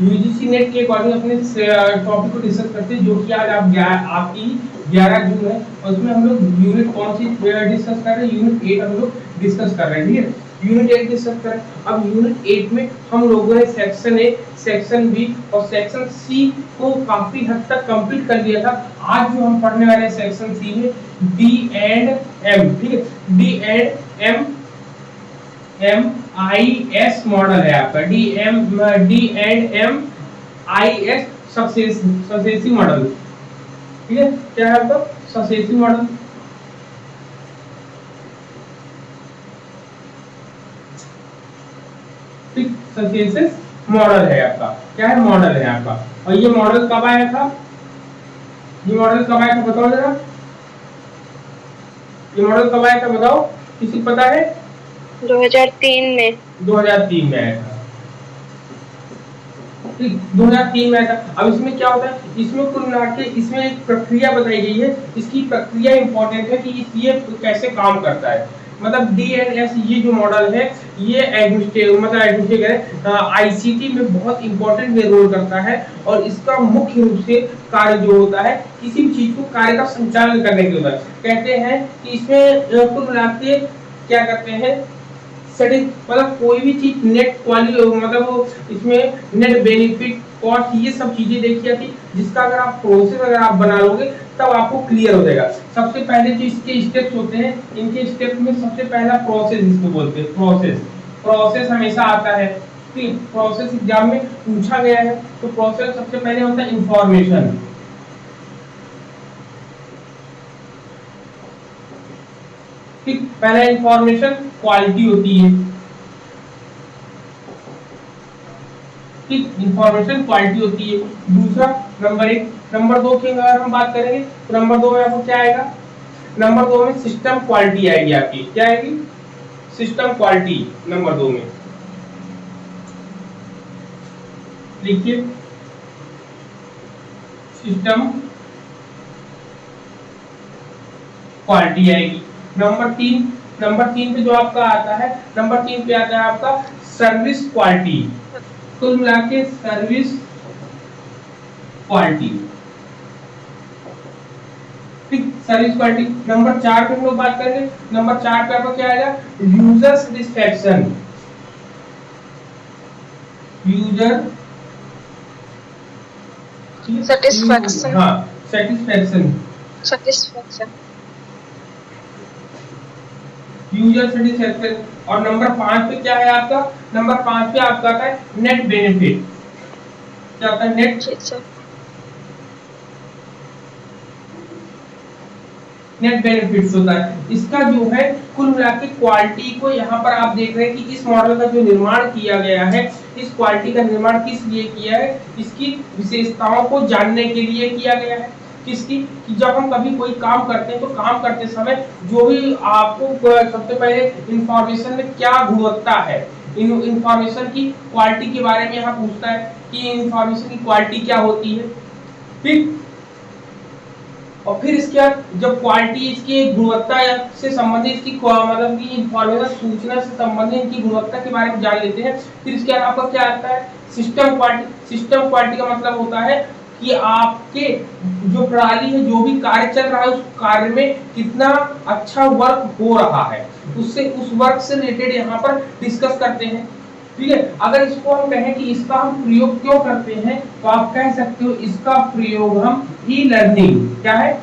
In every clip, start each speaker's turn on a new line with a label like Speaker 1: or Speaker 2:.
Speaker 1: UGC net के according अपने topic को डिस्कस करते हैं, जो कि आज आपकी 11 जून है, और उसमें हम लोग यूनिट कौन सी डिस्कस कर रहे हैं, यूनिट 8 हम लोग डिस्कस कर रहे हैं। ठीक है, यूनिट 8 डिस्कस कर रहे हैं। अब यूनिट 8 में हम लोगों ने सेक्शन ए, सेक्शन बी और सेक्शन सी को काफी हद तक कंप्लीट कर लिया था। आज जो हम पढ़ने वाले हैं सेक्शन सी में डी एंड एम। ठीक है, D and M, M I S model है आपका, D and M I S successive model. ठीक है, क्या है आपका सक्सेसिव मॉडल। ठीक, सक्सेसिव मॉडल है आपका, क्या है, मॉडल है आपका। और ये मॉडल कब आया था, ये मॉडल कब आया था बताओ जरा, ये मॉडल कब आया था बताओ, किसी को पता है?
Speaker 2: 2003 में।
Speaker 1: 2003 में आया था। ठीक, 2003 में आया था। अब इसमें क्या होता है, इसमें कुल मिला के इसमें एक प्रक्रिया बताई गई है। इसकी प्रक्रिया इंपॉर्टेंट है कि ये कैसे काम करता है। मतलब डीएनएस ये जो मॉडल है, ये आईसीटी में बहुत इंपॉर्टेंट रोल करता है, और इसका मुख्य रूप से कार्य जो होता है, किसी भी चीज को कार्य का संचालन करने के लिए कहते हैं कि इसमें कुल मिला के क्या करते हैं, मतलब कोई भी चीज नेट क्वालिटी, मतलब इसमें नेट बेनिफिट कॉस्ट ये सब चीजें देखी जाती, जिसका अगर आप प्रोसेस अगर आप बना लोगे तब आपको क्लियर हो जाएगा। सबसे पहले जो इसके स्टेप्स होते हैं, इनके स्टेप में सबसे पहला प्रोसेस इसको बोलते हैं। प्रोसेस, प्रोसेस हमेशा आता है, ठीक, प्रोसेस एग्जाम में पूछा गया है। तो प्रोसेस सबसे पहले होता है इंफॉर्मेशन। ठीक, पहला इंफॉर्मेशन क्वालिटी होती है। ठीक, इंफॉर्मेशन क्वालिटी होती है। दूसरा नंबर 1, नंबर 2 की अगर हम बात करेंगे तो नंबर 2 में आपको क्या आएगा, नंबर 2 में सिस्टम क्वालिटी आएगी आपकी, क्या आएगी, सिस्टम क्वालिटी नंबर 2 में। लिखिए सिस्टम क्वालिटी आएगी। नंबर 3 पे जो आपका आता है, नंबर 3 पे आता है आपका सर्विस क्वालिटी। कुल मिला के सर्विस क्वालिटी। ठीक, सर्विस क्वालिटी। नंबर 4 पे हम लोग बात करेंगे, नंबर 4 पे आपका क्या आएगा, यूजर सेटिस्फैक्शन। User
Speaker 2: satisfaction.
Speaker 1: हाँ, सेटिस्फैक्शन,
Speaker 2: सेटिस्फैक्शन।
Speaker 1: User satisfaction. और नंबर 5 पे क्या है आपका, नंबर 5 पे आपका आता है नेट बेनिफिट। क्या होता है, नेट बेनिफिट्स होता है। इसका जो है कुल मिला के क्वालिटी को यहाँ पर आप देख रहे हैं कि इस मॉडल का जो निर्माण किया गया है, इस क्वालिटी का निर्माण किस लिए किया है, इसकी विशेषताओं को जानने के लिए किया गया है। किसकी, कि जब हम कभी कोई काम करते हैं तो काम करते समय जो भी आपको सबसे पहले इंफॉर्मेशन में क्या गुणवत्ता है, इंफॉर्मेशन की क्वालिटी के बारे में यहाँ पूछता है कि इंफॉर्मेशन की क्वालिटी क्या होती है। ठीक, और फिर इसके बाद जब क्वालिटी इसकी गुणवत्ता से संबंधित इसकी मतलब की इंफॉर्मेशन सूचना से संबंधित इनकी गुणवत्ता के बारे में जान लेते हैं। फिर इसके बाद आपका क्या आता है, सिस्टम क्वालिटी। सिस्टम क्वालिटी का मतलब होता है कि आपके जो प्रणाली है, जो भी कार्य चल रहा है, उस कार्य में कितना अच्छा वर्क हो रहा है, उससे उस वर्क से रिलेटेड यहाँ पर डिस्कस करते हैं। ठीक है, अगर इसको हम कहें कि इसका हम प्रयोग क्यों करते हैं, तो आप कह सकते हो इसका प्रयोग हम ई लर्निंग, क्या है,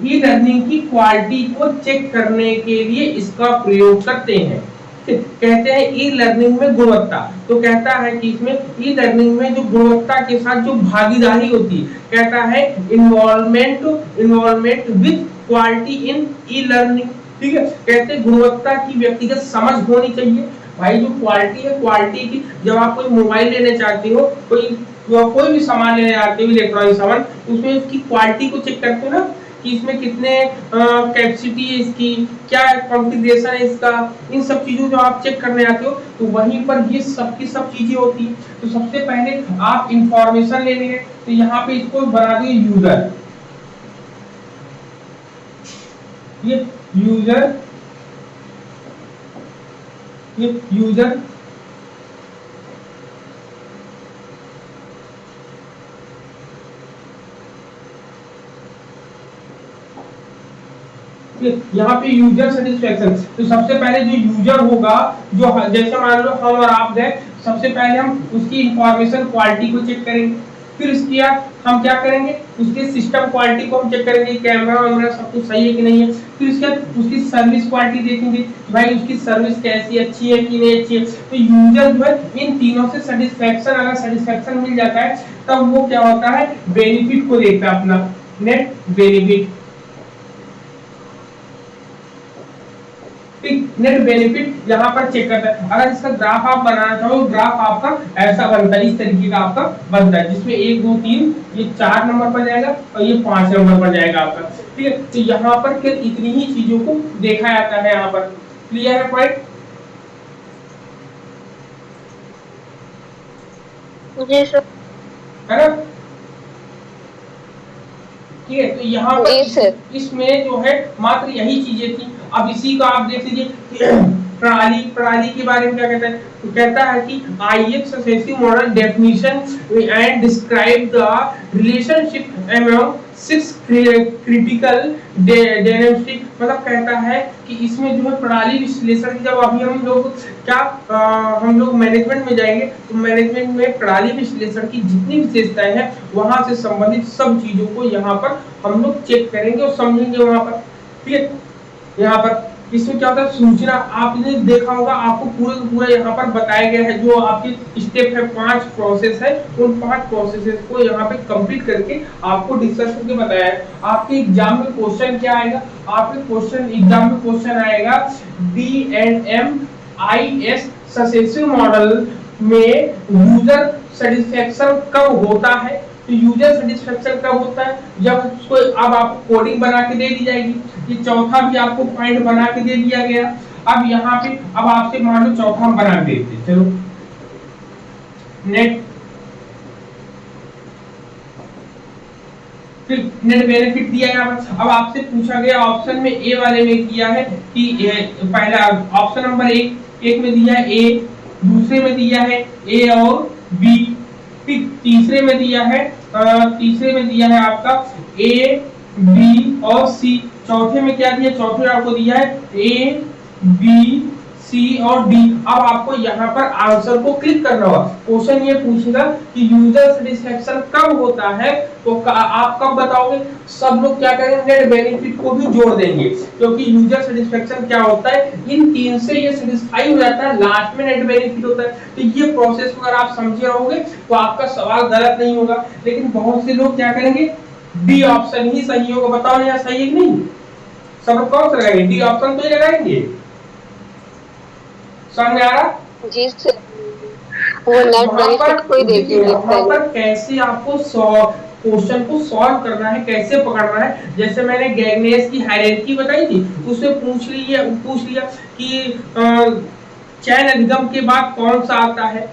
Speaker 1: ई लर्निंग की क्वालिटी को चेक करने के लिए इसका प्रयोग करते हैं। कहते हैं ई लर्निंग में गुणवत्ता, तो कहता है कि इसमें ई लर्निंग में जो गुणवत्ता के साथ जो भागीदारी होती है, कहता है involvement with quality in e learning. ठीक है, कहते हैं गुणवत्ता की व्यक्तिगत समझ होनी चाहिए। भाई जो क्वालिटी है, क्वालिटी की, जब आप कोई मोबाइल लेने चाहते हो, कोई भी सामान लेने आते हो इलेक्ट्रॉनिक सामान, उसमें उसकी क्वालिटी को चेक करते हो ना, कि इसमें कितने कैपेसिटी है इसकी, क्या कॉन्फ़िगरेशन है इसका, इन सब चीजों जो आप चेक करने आते हो, तो वहीं पर ये सब की सब चीजें होती है। तो सबसे पहले आप इंफॉर्मेशन ले लेंगे, तो यहाँ पे इसको बना दिए यूजर, ये यूजर यहाँ पे यूजर सेटिस्फेक्शन, तो सबसे पहले जो यूजर होगा, जो जैसे मान लो हम और आप गए, सबसे पहले हम उसकी इंफॉर्मेशन क्वालिटी को चेक करेंगे, फिर उसके बाद हम क्या करेंगे, उसके सिस्टम क्वालिटी को हम चेक करेंगे, कैमरा वगैरह सब कुछ सही है कि नहीं है, फिर उसके बाद उसकी सर्विस क्वालिटी देखेंगे, भाई उसकी सर्विस कैसी, अच्छी है कि नहीं अच्छी है। तो यूजर जो है इन तीनों से सेटिस्फेक्शन, अगर सेटिस्फेक्शन मिल जाता है तब वो क्या होता है, बेनिफिट को देखता है, अपना नेट बेनिफिट। नेट बेनिफिट यहाँ पर चेक करता है। अगर इसका ग्राफ आप बनाना चाहो, ग्राफ आपका ऐसा बनता है, इस तरीके का आपका बनता है, जिसमें 1 2 3 ये 4 नंबर पर जाएगा और ये 5 नंबर पर जाएगा आपका। ठीक है, तो यहाँ पर केवल इतनी ही चीजों को देखा जाता है। यहाँ पर क्लियर है पॉइंट?
Speaker 2: जी सर।
Speaker 1: है ना? ठीक है, तो यहाँ पर इसमें जो है मात्र यही चीजें थी। अब इसी का आप देख लीजिए प्रणाली के बारे में क्या कहता है, तो कहता है कि IX successive model definition and describe the relationship among 6 critical dynamic, मतलब कहता है कि इसमें जो है प्रणाली विश्लेषण, जब अभी हम लोग क्या हम लोग मैनेजमेंट में जाएंगे तो मैनेजमेंट में प्रणाली विश्लेषण की जितनी विशेषताएं हैं वहां से संबंधित सब चीजों को यहाँ पर हम लोग चेक करेंगे और समझेंगे वहां पर। ठीक है, यहाँ पर इसमें क्या होता है, सूचना आपने देखा होगा, आपको पूरे का पूरा यहाँ पर बताया गया है, जो आपके स्टेप है, 5 प्रोसेस है, उन 5 प्रोसेसेस को यहाँ पे कंप्लीट करके आपको डिस्कस करके बताया है। आपके एग्जाम में क्वेश्चन क्या आएगा, आपके एग्जाम में क्वेश्चन आएगा DNMIS सक्सेसिव मॉडल में यूजर सेटिस्फेक्शन कब होता है। तो यूजर सेटिस्फेक्शन कब होता है, जब उसको अब आपको कोडिंग बना के दे दी जाएगी। ये चौथा भी आपको पॉइंट बना के दे दिया गया। अब यहाँ पे अब आपसे मान लो चौथा हम बना के देते, चलो नेट नेट बेनिफिट दिया है। अब आपसे पूछा गया ऑप्शन में ए वाले में किया है कि पहला ऑप्शन नंबर एक में दिया है ए, दूसरे में दिया है ए और बी, फिर तीसरे में दिया है आपका ए बी और सी, चौथे में क्या दिया, चौथे में आपको दिया है ए बी सी और डी। अब आपको यहाँ पर आंसर को क्लिक करना होगा। क्वेश्चन ये पूछेगा कि यूजर सेटिस्फेक्शन कब होता है, तो आप कब बताओगे, सब लोग क्या करेंगे, नेट बेनिफिट को भी जोड़ देंगे, क्योंकि यूजर सेटिस्फेक्शन क्या होता है, इन 3 से ये सेटिस्फाई हो जाता है, लास्ट में नेट बेनिफिट होता है। तो ये प्रोसेस अगर आप समझे रहोगे तो आपका सवाल गलत नहीं होगा। लेकिन बहुत से लोग क्या करेंगे, डी ऑप्शन ही सही होगा, बताओ ना यार सही है कि नहीं, सब कौन सा लगाएंगे, डी ऑप्शन तो ही लगाएंगे। समझ आ रहा?
Speaker 2: जी सर, वो नेट बेनिफिट को ही देखेंगे
Speaker 1: वहां पर कैसे आपको क्वेश्चन को सॉल्व करना है, कैसे पकड़ना है। जैसे मैंने गैगनेस की हायरार्की बताई थी, उससे पूछ लिया कि चयन अधिगम के बाद कौन सा आता है,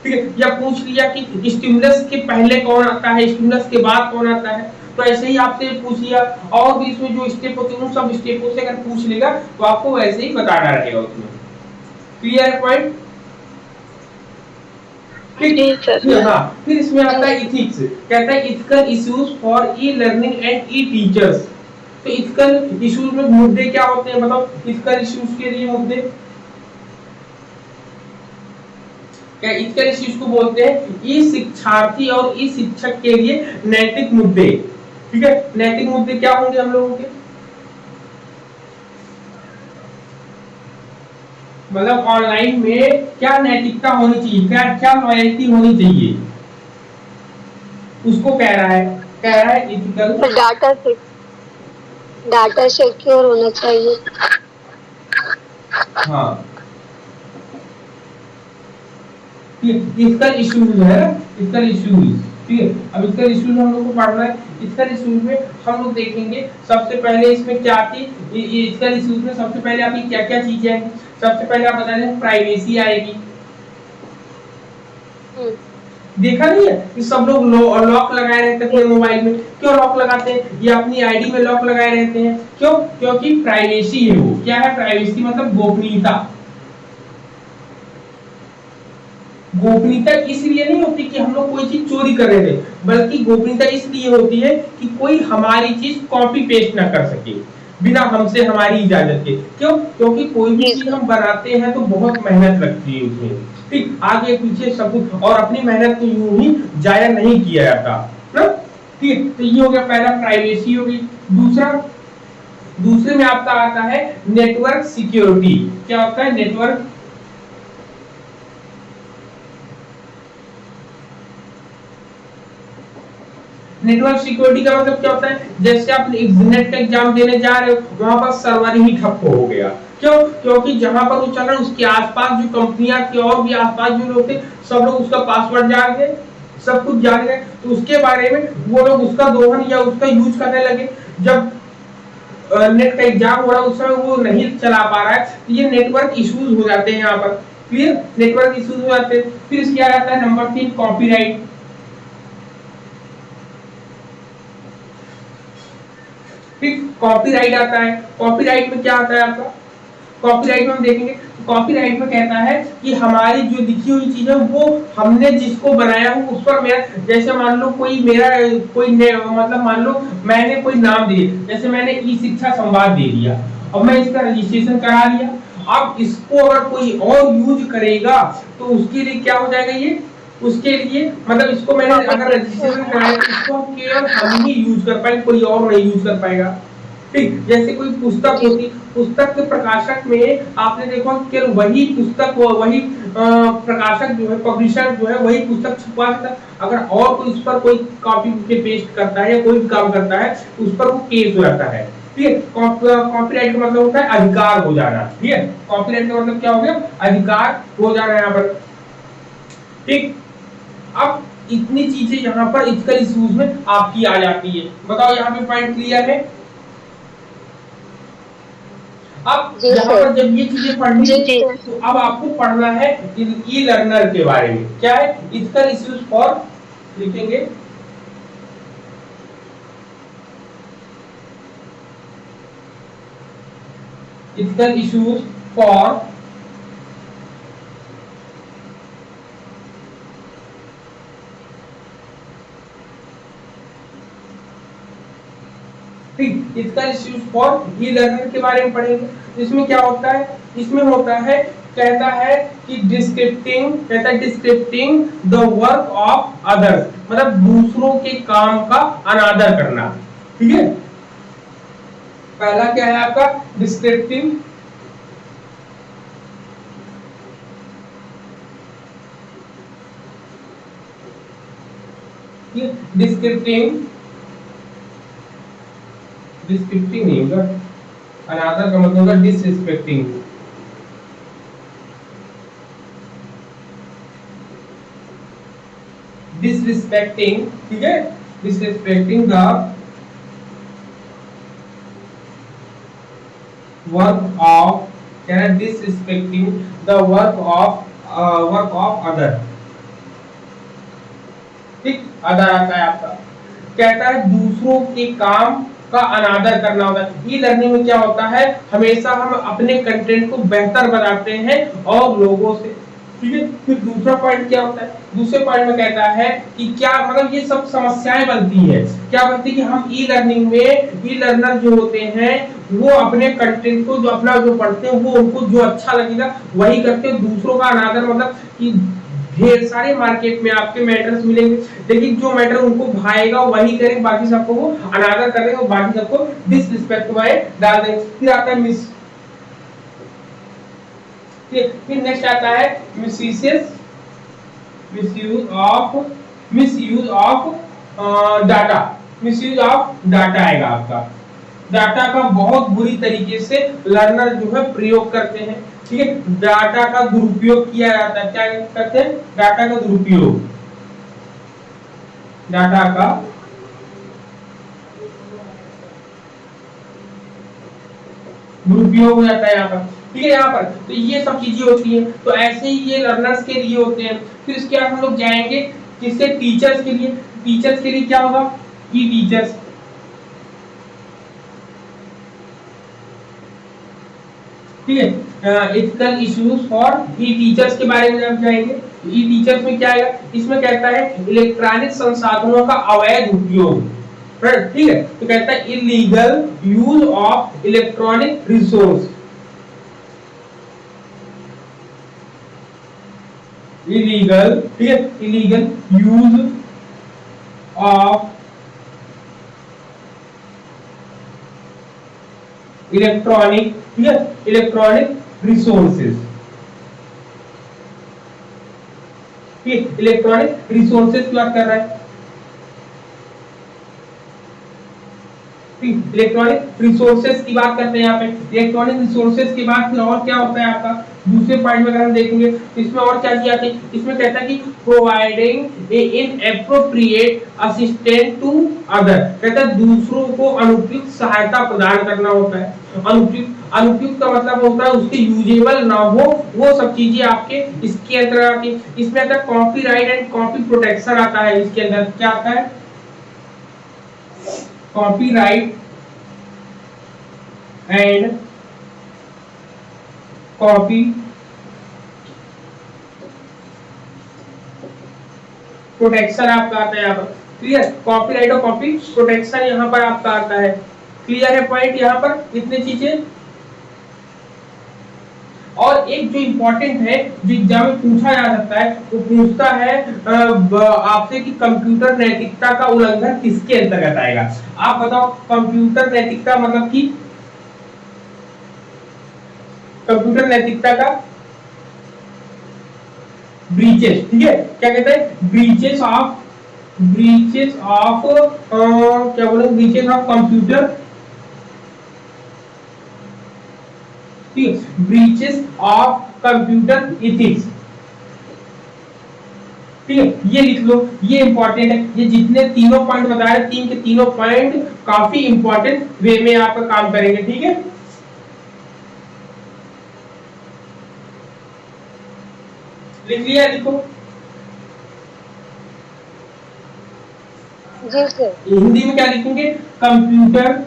Speaker 1: ठीक है, या पूछ लिया कि स्टिमुलस के पहले कौन आता है, स्टिमुलस के बाद कौन आता है। तो ऐसे ही आपसे पूछ लिया, और भी इसमें जो स्टेप होते हैं उन सब स्टेपों से अगर पूछ लेगा तो आपको वैसे ही बताना रहेगा उसमें। Clear point? हाँ, फिर इसमें आता है इथिक्स, कहता है ethical issues for e learning and E teachers. तो इथिकल इश्यूज में मुद्दे क्या होते हैं, बताओ इथिकल इश्यूज के लिए मुद्दे क्या, इथिकल इश्यूज को बोलते हैं ई शिक्षार्थी और ई शिक्षक के लिए नैतिक मुद्दे। ठीक है, नैतिक मुद्दे क्या होंगे हम लोगों के, मतलब ऑनलाइन में क्या नैतिकता होनी चाहिए, क्या लॉयल्टी होनी चाहिए, उसको कह रहा है इथिकल।
Speaker 2: डाटा सिक्योर होना चाहिए।
Speaker 1: हाँ, इथिकल इश्यूज है, इथिकल इश्यूज। ठीक है, अब इथिकल इश्यूज हम लोग को पढ़ना है। इथिकल इश्यूज में हम लोग देखेंगे सबसे पहले इसमें क्या आती है, इथिकल इश्यूज में सबसे पहले आपकी क्या क्या चीजें आएंगी। सबसे पहले आप बता दें, प्राइवेसी आएगी। देखा नहीं है कि सब लोग लॉक लगाए रहते हैं अपने मोबाइल में, क्यों लॉक लगाते हैं, ये अपनी आईडी में लॉक लगाए रहते हैं, क्यों, क्योंकि प्राइवेसी है। वो क्या है, प्राइवेसी मतलब गोपनीयता। गोपनीयता इसलिए नहीं होती कि हम लोग कोई चीज चोरी कर रहे थे, बल्कि गोपनीयता इसलिए होती है कि कोई हमारी चीज कॉपी पेस्ट ना कर सके। बिना हमसे हमारी इजाजत के। क्यों? क्योंकि कोई भी चीज हम बनाते हैं तो बहुत मेहनत लगती है उसमें, ठीक, आगे पीछे सब कुछ, और अपनी मेहनत को यूं ही जाया नहीं किया जाता ना, ठीक। तो ये हो गया पहला, प्राइवेसी हो गई। दूसरे में आपका आता है नेटवर्क सिक्योरिटी। क्या होता है नेटवर्क? नेटवर्क सिक्योरिटी का मतलब क्या होता है? जैसे आप नेट का एग्जाम देने जा रहे हो, वहां पर सर्वर ही ठप हो गया। क्यों? क्योंकि जहां पर वो चल रहा है उसके आसपास जो कंपनियां के और भी आसपास जो लोग थे, सब लोग उसका पासवर्ड जान गए, सब कुछ जान गए, तो उसके बारे में वो लोग उसका दोहन या उसका यूज करने लगे। जब नेट का एग्जाम हो रहा है उस समय वो नहीं चला पा रहा है, तो ये नेटवर्क इश्यूज हो जाते हैं यहाँ पर। फिर नेटवर्क इश्यूज हो जाते हैं। फिर इसके आ जाता है नंबर 3, कॉपीराइट। ठीक, कॉपीराइट आता है। कॉपीराइट में क्या आता है आपका? कॉपीराइट में हम देखेंगे, कॉपीराइट में कहता है कि हमारी जो लिखी हुई चीज है वो हमने जिसको बनाया हो उस पर मेरा, जैसे मान लो कोई मेरा मतलब मान लो मैंने कोई नाम दिए, जैसे मैंने ई शिक्षा संवाद दे दिया, अब मैं इसका रजिस्ट्रेशन करा लिया। अब इसको अगर कोई और यूज करेगा तो उसके लिए क्या हो जाएगा ये? उसके लिए मतलब इसको मैंने अगर रजिस्ट्रेशन कराया तो इसको केवल हम ही यूज कर पाएंगे, कोई और नहीं यूज कर पाएगा। ठीक, जैसे कोई पुस्तक होती, पुस्तक के प्रकाशक में आपने देखा केवल वही पुस्तक, वही प्रकाशक जो है, पब्लिशर जो है, वही पुस्तक छपवा सकता है। अगर और कोई उस पर कोई कॉपी के पेस्ट करता है या कोई भी काम करता है तो उस पर वो केस हो जाता है। ठीक है, कॉपीराइट का मतलब होता है अधिकार हो जाना। ठीक है, कॉपीराइट का मतलब क्या हो गया? अधिकार हो जाना यहाँ पर। ठीक, अब इतनी चीजें यहाँ पर इथिकल इश्यूज में आपकी आ जाती है। बताओ यहाँ पे पॉइंट क्लियर है? अब यहाँ पर जब ये चीजें पढ़नी तो अब आपको पढ़ना है ई लर्नर के बारे में। क्या है? इथिकल इश्यूज फॉर, लिखेंगे इथिकल इश्यूज फॉर ठीक, ethical issues for E learner के बारे में पढ़ेंगे। इसमें क्या होता है? इसमें होता है, कहता है कि डिस्क्रिप्टिंग, कहता है डिस्क्रिप्टिंग द वर्क ऑफ अदर्स, मतलब दूसरों के काम का अनादर करना। ठीक है, पहला क्या है आपका? डिस्क्रिप्टिंग डिस्क्रिप्टिंग डिस्क्रिप्टिंग नहीं होगा, अनादर का मतलब होगा डिसरिस्पेक्टिंग। डिसरिस्पेक्टिंग, ठीक है, डिसरिस्पेक्टिंग द वर्क ऑफ, क्या है? Disrespecting the work of other. ठीक, अदर आता है आपका, कहता है दूसरों के काम का अनादर करना होता है। ई लर्निंग में क्या होता है? हमेशा हम अपने कंटेंट को बेहतर बनाते हैं और लोगों से। ठीक है, फिर दूसरा पॉइंट क्या होता है? दूसरे पॉइंट में कहता है कि क्या मतलब ये सब समस्याएं बनती है, क्या बनती है कि हम ई लर्निंग में ई लर्नर जो होते हैं वो अपने कंटेंट को, जो अपना जो पढ़ते हैं वो उनको जो अच्छा लगेगा वही करते हैं। दूसरों का अनादर मतलब कि ढेर सारे मार्केट में आपके मैटर्स मिलेंगे, लेकिन जो मैटर उनको भाएगा वही करें, बाकी सबको वो अनादर करेंगे और बाकी सबको डिसरिस्पेक्ट में डाल देंगे। फिर आता है मिस, फिर नेक्स्ट आता है misuse of data. Misuse of data आएगा आपका। डाटा का बहुत बुरी तरीके से लर्नर जो है प्रयोग करते हैं। ठीक है, डाटा का दुरुपयोग किया जाता है। क्या करते हैं? डाटा का दुरुपयोग, डाटा का दुरुपयोग हो जाता है यहाँ पर। ठीक है, यहाँ पर तो ये सब चीजें होती हैं। तो ऐसे ही ये लर्नर्स के लिए होते हैं। फिर इसके बाद हम लोग जाएंगे किससे? टीचर्स के लिए। टीचर्स के लिए क्या होगा? ई टीचर्स। ठीक है, ethical issues for E teachers के बारे में हम जाएंगे। ई टीचर्स में क्या आएगा? इसमें कहता है इलेक्ट्रॉनिक संसाधनों का अवैध उपयोग। ठीक है। तो कहता है illegal use of electronic resource, illegal, ठीक है, इलीगल यूज ऑफ इलेक्ट्रॉनिक, ठीक है, इलेक्ट्रॉनिक रिसोर्सेज, ठीक है, इलेक्ट्रॉनिक रिसोर्सेज की बात कर रहा है। इलेक्ट्रॉनिक रिसोर्सेज की बात करते हैं यहाँ पे। इलेक्ट्रॉनिक रिसोर्सेज के बाद फिर और क्या होता है आपका दूसरे पॉइंट में अगर हम देखेंगे तो इसमें और क्या किया जाता है, इसमें कहता है कि providing a inappropriate assistant to other, कहता है दूसरों को अनुपयुक्त सहायता प्रदान करना होता है। अनुपयुक्त, अनुपयुक्त का मतलब होता है उसके यूजेबल ना हो, वो सब चीजें आपके इसके अंदर आती है। इसमें आता है कॉपीराइट एंड कॉपी प्रोटेक्शन आता है, इसके अंदर क्या आता है, कॉपीराइट एंड कॉपी प्रोटेक्शन आपका आता है यहाँ पर। क्लियर, कॉपीराइट और कॉपी प्रोटेक्शन यहाँ पर आपका आता है। क्लियर है पॉइंट यहाँ पर इतनी चीजें। और एक जो इंपॉर्टेंट है जो एग्जाम में पूछा जा सकता है वो पूछता है आपसे कि कंप्यूटर नैतिकता का उल्लंघन किसके अंतर्गत आएगा। आप बताओ कंप्यूटर नैतिकता मतलब कि कंप्यूटर नैतिकता का ब्रीचेस, ठीक है, क्या कहते हैं ब्रीचेस ऑफ, ब्रीचेस ऑफ क्या बोले, breaches of computer, breaches of computer ethics, ठीक है, ये लिख लो, ये इंपॉर्टेंट है। ये जितने तीनों पॉइंट बताए, तीन के तीनों पॉइंट काफी इंपॉर्टेंट वे में आप काम करेंगे, ठीक है। लिख लिया, लिखो
Speaker 2: जी सर।
Speaker 1: हिंदी में क्या लिखेंगे, कंप्यूटर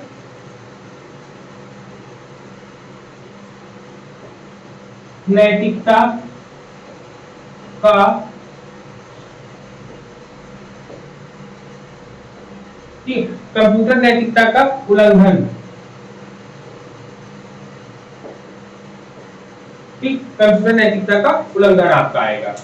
Speaker 1: नैतिकता का कंप्यूटर नैतिकता का उल्लंघन, ठीक, कंप्यूटर नैतिकता का उल्लंघन आपका आएगा।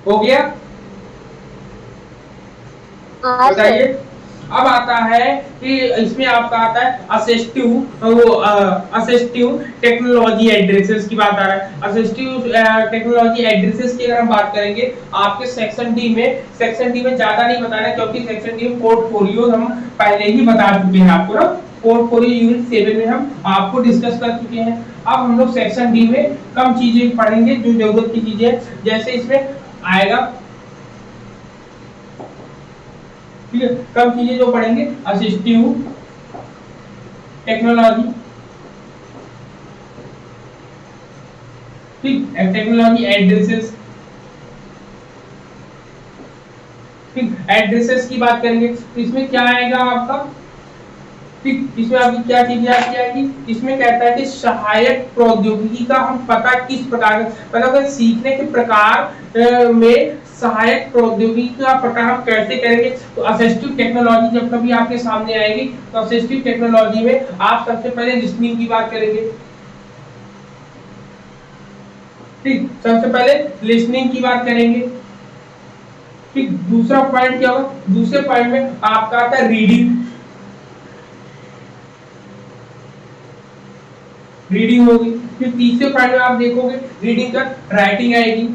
Speaker 1: हो गया, बताइए। अब आता है कि इसमें आपका आता है असिस्टिव, वो असिस्टिव टेक्नोलॉजी एड्रेसेस की बात आ रहा है। असिस्टिव टेक्नोलॉजी एड्रेसेस की अगर हम बात करेंगे आपके सेक्शन डी में, सेक्शन डी में ज्यादा नहीं बताना क्योंकि सेक्शन डी में पोर्टफोलियो हम पहले ही बता चुके हैं आपको ना, पोर्टफोलियो यूनिट 7 में हम आपको डिस्कस कर चुके हैं। अब हम लोग सेक्शन डी में कम चीजें पढ़ेंगे जो जरूरत की चीजें, जैसे इसमें आएगा, ठीक है, कम चीजें जो पढ़ेंगे असिस्टिव टेक्नोलॉजी, ठीक, टेक्नोलॉजी एड्रेसेस, ठीक, एड्रेसेस की बात करेंगे तो इसमें क्या आएगा आपका, ठीक, इसमें आपकी क्या चीजें आती आएगी, इसमें कहता है कि सहायक प्रौद्योगिकी का हम पता किस प्रकार, मतलब सीखने के प्रकार में सहायक प्रौद्योगिकी का पता हम कैसे करेंगे। तो असिस्टिव टेक्नोलॉजी जब कभी आपके सामने आएगी तो असिस्टिव टेक्नोलॉजी में आप सबसे पहले लिसनिंग की बात करेंगे, ठीक, सबसे पहले लिसनिंग की बात करेंगे, ठीक। दूसरा पॉइंट क्या होगा, दूसरे पॉइंट में आपका आता है रीडिंग, रीडिंग होगी। फिर तीसरे पॉइंट में आप देखोगे रीडिंग का राइटिंग आएगी,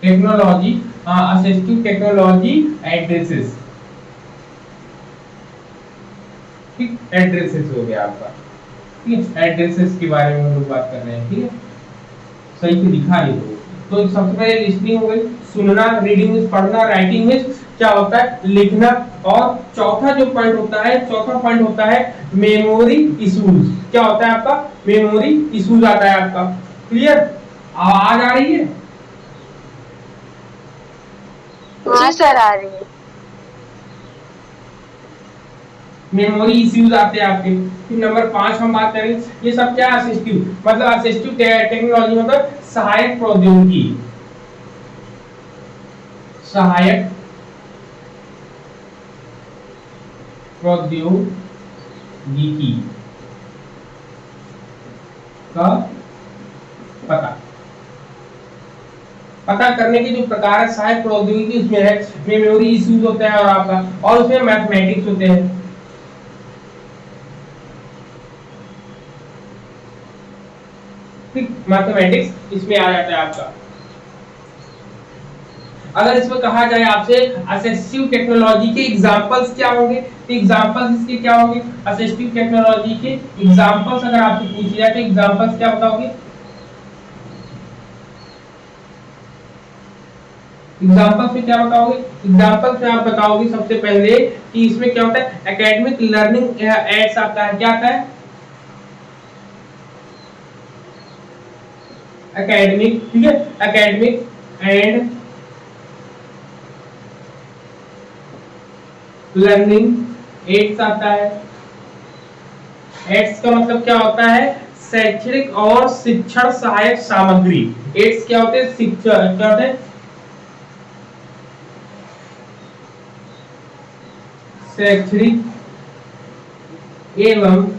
Speaker 1: टेक्नोलॉजी, असिस्टिव टेक्नोलॉजी एड्रेसेस, ठीक, एड्रेसेस हो गया आपका, ठीक है, एड्रेसेस के बारे में हम लोग बात कर रहे हैं, ठीक है, सही से दिखा नहीं तो सबसे पहले लिसनिंग हो गई, सुनना, रीडिंग मींस पढ़ना, राइटिंग मींस क्या होता है, लिखना, और चौथा जो पॉइंट होता है, चौथा पॉइंट होता है मेमोरी इश्यूज। क्या होता है आपका, मेमोरी इश्यूज आता है आपका। क्लियर, आवाज आ रही है?
Speaker 2: जी सर आ रही है।
Speaker 1: मेमोरी इश्यूज आते हैं आपके। फिर नंबर 5 हम बात करें, ये सब क्या है, असिस्टिव, मतलब असिस्टिव टेक्नोलॉजी मतलब सहायक प्रौद्योगिकी, सहायक प्रौद्योगिकी का पता करने के जो प्रकार है सहायक प्रौद्योगिकी, उसमें है मेमोरी इश्यूज होता है और आपका, और उसमें मैथमेटिक्स होते हैं। ठीक, मैथमेटिक्स इसमें आ जाता है आपका। अगर इसमें कहा जाए आपसे असिस्टिव टेक्नोलॉजी के एग्जांपल्स क्या होंगे, तो एग्जांपल्स इसके क्या होंगे, असिस्टिव टेक्नोलॉजी के एग्जांपल्स अगर आपसे पूछे जाए तो एग्जांपल्स क्या बताओगे? एग्जांपल्स में क्या बताओगे? एग्जांपल्स में आप बताओगे सबसे पहले कि इसमें क्या होता है, एकेडमिक लर्निंग एड्स आता है। क्या आता है? एकेडमिक, ठीक है, एकेडमिक एंड लर्निंग एड्स आता है। एड्स का मतलब क्या होता है, शैक्षणिक और शिक्षण सहायक सामग्री। एड्स क्या होते हैं, शिक्षण क्या होते हैं, शैक्षणिक एवं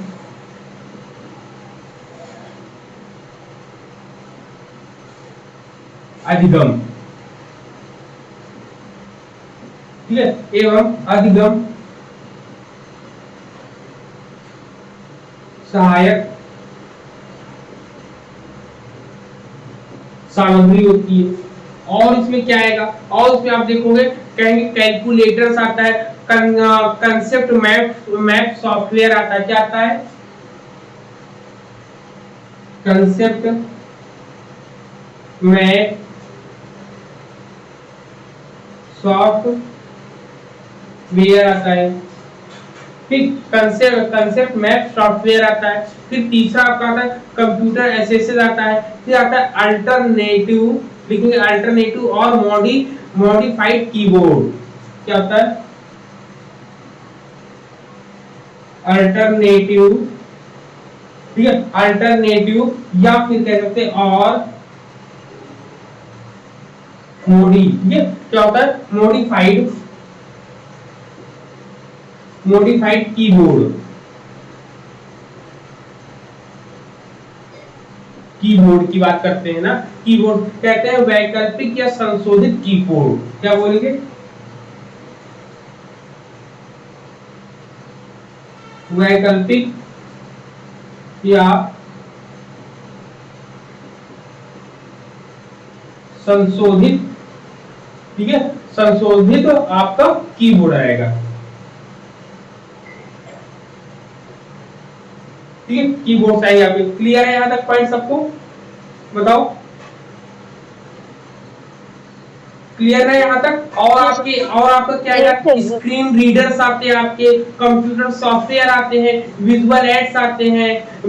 Speaker 1: अधिगम, ठीक है, एवं अधिगम सहायक सामग्री होती है। और इसमें क्या आएगा, और उसमें आप देखोगे कहेंगे कैलकुलेटर्स आता है, कंसेप्ट मैप सॉफ्टवेयर आता है। क्या आता है? कंसेप्ट मैप सॉफ्टवेयर आता है, ठीक, कंसेप्ट मैप सॉफ्टवेयर आता है। फिर तीसरा आपका आता है कंप्यूटर एसेसेस आता है। फिर आता है अल्टरनेटिव, लिखेंगे अल्टरनेटिव और मॉडिफाइड कीबोर्ड। क्या होता है? अल्टरनेटिव, ठीक है, अल्टरनेटिव या फिर कह सकते हैं और ये क्या होता है, मॉडिफाइड कीबोर्ड। कीबोर्ड की बात करते हैं ना, कीबोर्ड कहते हैं वैकल्पिक या संशोधित कीबोर्ड। क्या बोलेंगे? वैकल्पिक या संशोधित, ठीक है, संशोधित आपका कीबोर्ड आएगा, ठीक है, कीबोर्ड चाहिए आपको। क्लियर है यहां तक पॉइंट सबको? बताओ, क्लियर है यहां तक? और आपका क्या है, स्क्रीन रीडर्स आते हैं आपके, कंप्यूटर सॉफ्टवेयर आते हैं, विजुअल एड्स आते हैं,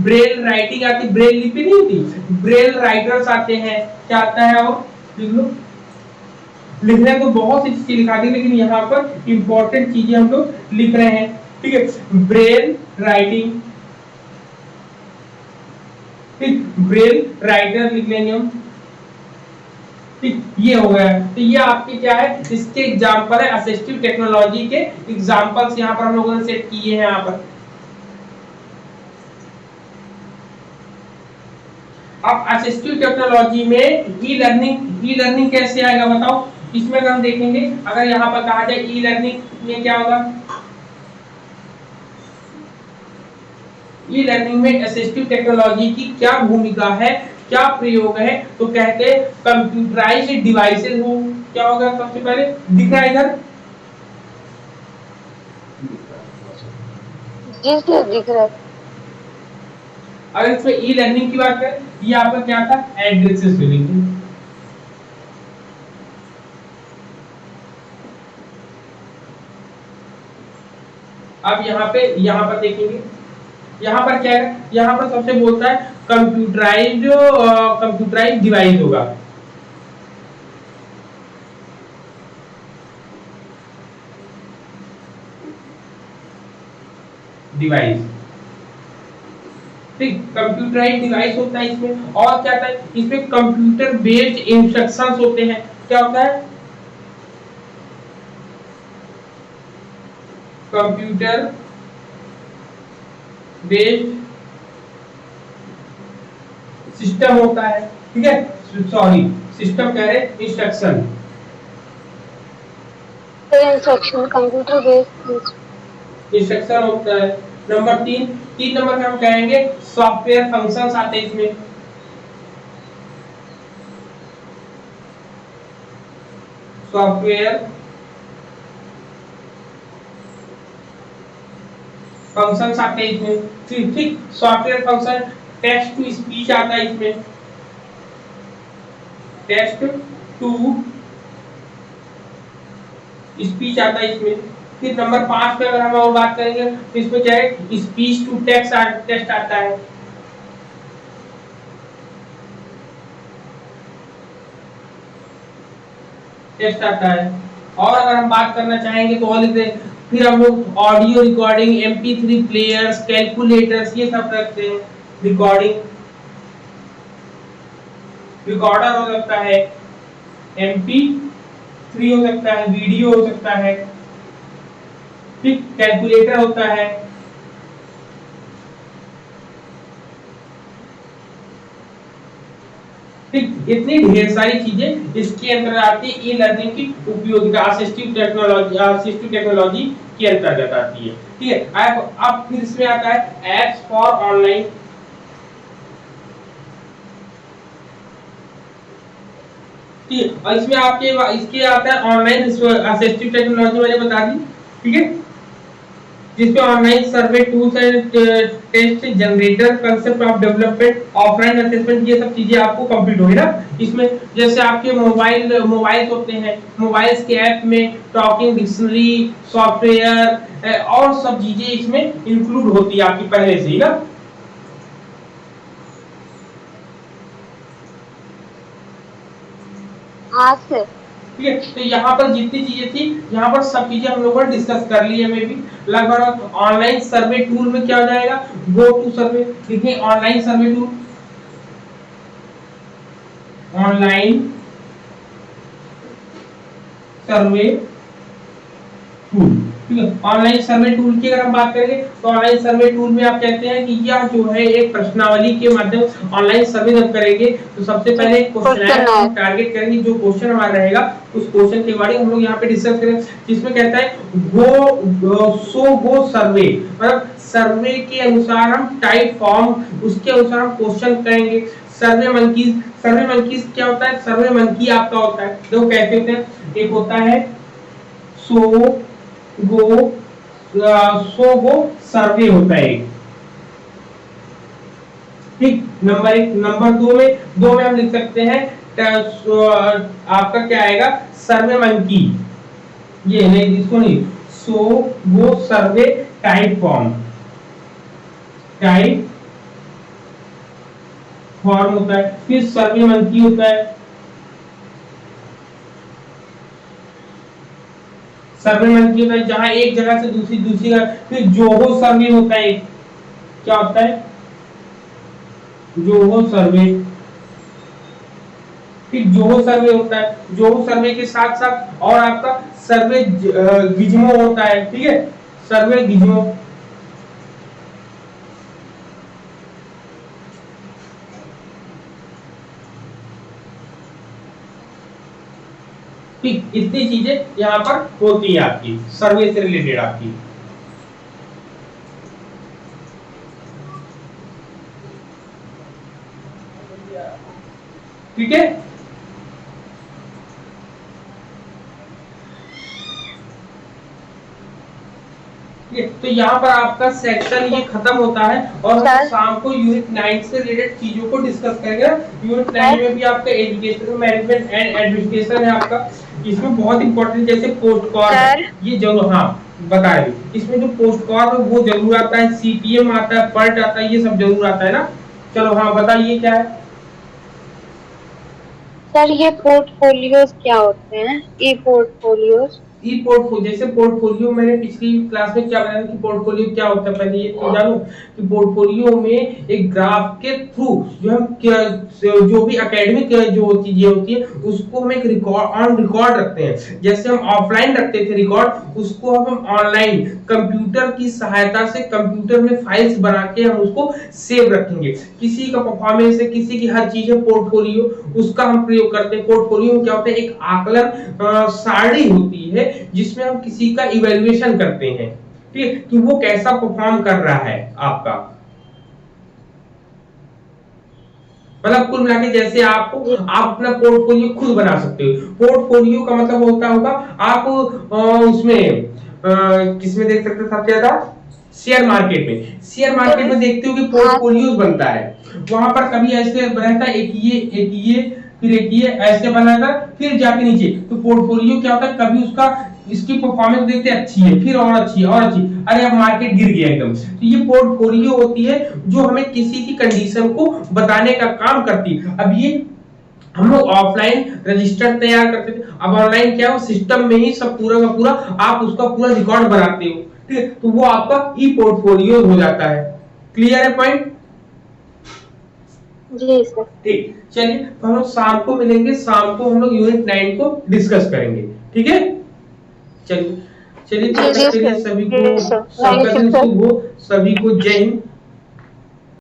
Speaker 1: ब्रेल राइटिंग आती, ब्रेल लिपि नहीं होती, ब्रेल राइटर्स आते हैं। क्या आता है? और लिख लो, लिखने को बहुत सी चीजें लिखा दी, लेकिन यहाँ पर इंपॉर्टेंट चीजें हम लोग लिख रहे हैं, ठीक है, ब्रेल राइटिंग, ठीक, ब्रेल राइटर लिख लेंगे हम, ठीक, ये हो गया। तो ये आपके क्या है, इसके एग्जांपल है, असिस्टिव टेक्नोलॉजी के एग्जांपल्स यहाँ पर हम लोगों ने सेट किए हैं यहाँ पर। अब असिस्टिव टेक्नोलॉजी में ई लर्निंग कैसे आएगा बताओ? इसमें हम देखेंगे, अगर यहाँ पर कहा जाए ई लर्निंग में क्या होगा, ई लर्निंग में असिस्टिव टेक्नोलॉजी की क्या भूमिका है, क्या प्रयोग है, तो कहते हैं कंप्यूटराइज्ड डिवाइसेस हो। क्या होगा सबसे पहले, दिख रहा है इधर,
Speaker 2: जी सर दिख रहा है।
Speaker 1: अगर इसमें ई लर्निंग की बात करें, ये आपका क्या था, एड्रेसेस लिखेंगे। अब यहाँ पर देखेंगे, यहाँ पर क्या है, यहाँ पर सबसे बोलता है कंप्यूटराइज्ड डिवाइस होगा। डिवाइस, ठीक, कंप्यूटराइज्ड डिवाइस होता है इसमें। और क्या होता है इसमें, कंप्यूटर बेस्ड इंस्ट्रक्शंस होते हैं। क्या होता है, कंप्यूटर बेस्ड सिस्टम होता है, ठीक है, सॉरी सिस्टम कह रहे, instruction,
Speaker 2: instruction computer based
Speaker 1: instruction होता है। नंबर 3, 3 नंबर में हम कहेंगे सॉफ्टवेयर फंक्शंस आते हैं इसमें। सॉफ्टवेयर फंक्शंस आते हैं इसमें, ठीक ठीक, software function, text to speech आता है इसमें, टेक्स्ट टू स्पीच आता है इसमें। फिर नंबर 5 पे अगर हम और बात करेंगे तो इसमें क्या है, स्पीच टू टेक्स्ट आता है। टेक्स्ट आता है। और अगर हम बात करना चाहेंगे तो और लिख दें, फिर हम लोग audio recording, MP3 players, calculators, ये सब रखते हैं। रिकॉर्डिंग, रिकॉर्डर हो सकता है, MP3 हो सकता है, वीडियो हो सकता है, ठीक, कैलकुलेटर होता है, ठीक, इतनी ढेर सारी चीजें इसके अंतर्गत आती है। ई लर्निंग की उपयोगिता असिस्टिव टेक्नोलॉजी के अंतर्गत आती है, ठीक है। अब फिर इसमें आता है एप्स फॉर ऑनलाइन, ठीक है, और इसमें आपके इसके आता है ऑनलाइन असिस्टिव टेक्नोलॉजी, मैंने बता दी, ठीक है, जिसमें online survey tools and test generator, concept of development, offline assessment, ये सब चीजें आपको कंप्लीट होगी ना इसमें। जैसे आपके मोबाइल्स होते हैं, मोबाइल्स के ऐप में टॉकिंग डिक्शनरी, सॉफ्टवेयर और सब चीजें इसमें इंक्लूड होती है आपकी पहले से ही ना।
Speaker 2: हाँ सर।
Speaker 1: ठीक है, तो यहाँ पर जितनी चीजें थी, यहाँ पर सब चीजें हम लोगों ने डिस्कस कर ली है। में भी लगभग ऑनलाइन सर्वे टूल में क्या हो जाएगा, गो टू सर्वे, देखिए online survey tool, online survey tool, ठीक है। ऑनलाइन सर्वे टूल की अगर हम बात करेंगे तो ऑनलाइन सर्वे टूल में आप कहते हैं कि यह जो है एक प्रश्नावली के माध्यम से ऑनलाइन सर्वे जब करेंगे तो सबसे पहले क्वेश्चन हम टारगेट करेंगे, जो क्वेश्चन हमारा रहेगा उस क्वेश्चन के बारे में हम लोग यहाँ पे डिस्कस करेंगे, जिसमें कहता है गो सर्वे, मतलब सर्वे के अनुसार हम टाइप फॉर्म, उसके अनुसार हम क्वेश्चन करेंगे। सर्वे मंकीज क्या होता है, सर्वे मंकी आपका होता है, दो कैसे होते हैं, एक होता है सो गो सर्वे होता है, ठीक, नंबर 1। नंबर 2 में हम लिख सकते हैं आपका क्या आएगा, सर्वे मंकी, ये नहीं, इसको नहीं, सो गो सर्वे टाइप फॉर्म होता है। फिर सर्वे मंकी होता है, सर्वे मंकी होता है जहां एक जगह से दूसरी जगह। फिर जोहो सर्वे होता है, क्या होता है, जोहो सर्वे, ठीक, जोहो सर्वे होता है। जोहो सर्वे के साथ साथ और आपका सर्वे गिज्मो होता है, ठीक है, सर्वे गिज्मो, ठीक, इतनी चीजें यहाँ पर होती है आपकी सर्वे से रिलेटेड आपकी। ठीक है। तो यहाँ पर आपका सेक्शन ये खत्म होता है और हम शाम को यूनिट 9 से रिलेटेड चीजों को डिस्कस करेंगे। यूनिट 9 में भी आपका एजुकेशन मैनेजमेंट एंड एडमिनिस्ट्रेशन है आपका, इसमें बहुत इंपॉर्टेंट जैसे पोस्ट कॉर ये जरूर, हाँ बताए, इसमें जो पोस्ट कॉर है वो जरूर आता है, सीपीएम आता है, पर्ट आता है, ये सब जरूर आता है ना। चलो हाँ बताइए क्या है
Speaker 2: सर। ये पोर्टफोलियोज क्या होते हैं? ई पोर्टफोलियोज,
Speaker 1: ई पोर्टफोलियो, जैसे पोर्टफोलियो मैंने पिछली क्लास में क्या बताया कि पोर्टफोलियो क्या होता है, पहले ये तो जानो कि पोर्टफोलियो में एक ग्राफ के थ्रू जो हम जो भी एकेडमिक जो चीजें होती है उसको हम एक रिकॉर्ड ऑन रिकॉर्ड रखते हैं। जैसे हम ऑफलाइन रखते थे रिकॉर्ड, उसको हम ऑनलाइन कंप्यूटर की सहायता से कंप्यूटर में फाइल्स बना के हम उसको सेव रखेंगे। किसी का परफॉर्मेंस है, किसी की हर चीज है पोर्टफोलियो, उसका हम प्रयोग करते हैं। पोर्टफोलियो में क्या होता है, एक आकलन सारणी होती है जिसमें हम किसी का इवैल्यूएशन करते हैं, ठीक है, कि वो कैसा परफॉर्म कर रहा है आपका। मतलब कुल मिला के जैसे आप अपना पोर्टफोलियो खुद बना सकते हो। पोर्टफोलियो का मतलब होता होगा आप उसमें किसमें देख सकते हैं सबसे ज्यादा, शेयर मार्केट में। शेयर मार्केट में देखते हो कि पोर्टफोलियोज बनता है, वहां पर कभी ऐसे रहता है एक ये फिर एक ये ऐसे बना था, फिर जाके नीचे। तो पोर्टफोलियो क्या होता है, कभी उसका इसकी परफॉर्मेंस देखते अच्छी है, फिर और अच्छी है और अच्छी, अरे अब मार्केट गिर गया एकदम। तो ये पोर्टफोलियो होती है जो हमें किसी की कंडीशन को बताने का काम करती है। अब ये हम लोग ऑफलाइन रजिस्टर तैयार करते थे, अब ऑनलाइन क्या हो, सिस्टम में ही सब पूरा का पूरा आप उसका पूरा रिकॉर्ड बनाते हो, ठीक है, तो वो आपका ई पोर्टफोलियो हो जाता है। क्लियर है पॉइंट?
Speaker 2: जी सर।
Speaker 1: ठीक, चलिए तो हम लोग शाम को मिलेंगे, शाम को हम लोग यूनिट 9 को डिस्कस करेंगे, ठीक है। चलिए चलिए, तब तक के लिए सभी को सबका दिन शुभ हो, सभी को जय हिंद।